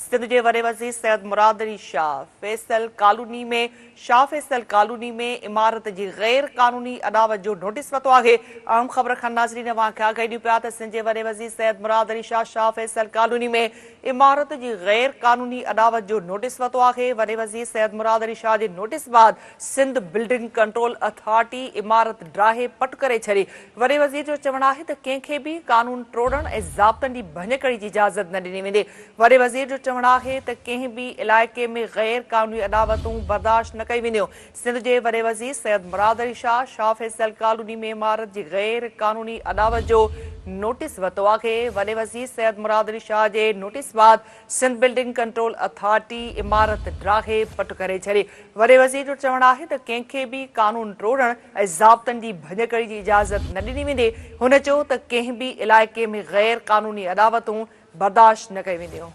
सिंध जे वॾे वज़ीर सैयद मुराद अली शाह फैसल कॉलोनी में इमारत जी गैर कानूनी अदावत जो नोटिस वरितो आहे। अहम ख़बर खां नाज़रीन वांखे आगाही ॾियूं पिया त सिंध जे वॾे वज़ीर सैयद मुराद अली शाह फैसल कॉलोनी में इमारत जी गैर कानूनी अदावत जो नोटिस वरितो आहे। वॾे वज़ीर सैयद मुराद अली शाह जे नोटिस बाद सिंध बिल्डिंग कंट्रोल अथॉरिटी इमारत ड्राहे पट करे छॾी। वॾे वज़ीर जो चवणु आहे त कंहिंखे बि कानून टोड़ण ऐं ज़ाब्तनि जी भञकड़ी जी इजाज़त न ॾिनी वेंदी। वॾे वज़ीर जो चवणु आहे त कंहिं बि इलाइक़े में गैर कानूनी अदावतूं बर्दाश्त न कई वेंदियूं। सिंध जे वॾे वज़ीर सैयद मुराद अली शाह फैसल कॉलोनी में इमारत जी गैर कानूनी अदावत जो नोटिस वरितो आहे। वॾे वज़ीर सैयद मुराद अली शाह जे नोटिस बाद सिंध बिल्डिंग कंट्रोल अथॉरिटी इमारत ड्राहे पट करे छॾी। वॾे वज़ीर जो चवणु आहे त कंहिंखे बि कानून टोड़ण ऐं ज़ाब्तनि जी भञकड़ी जी इजाज़त न ॾिनी वेंदी। हुन चयो त कंहिं बि इलाइक़े में गैर कानूनी अदावतूं बर्दाश्त न कई वेंदियूं।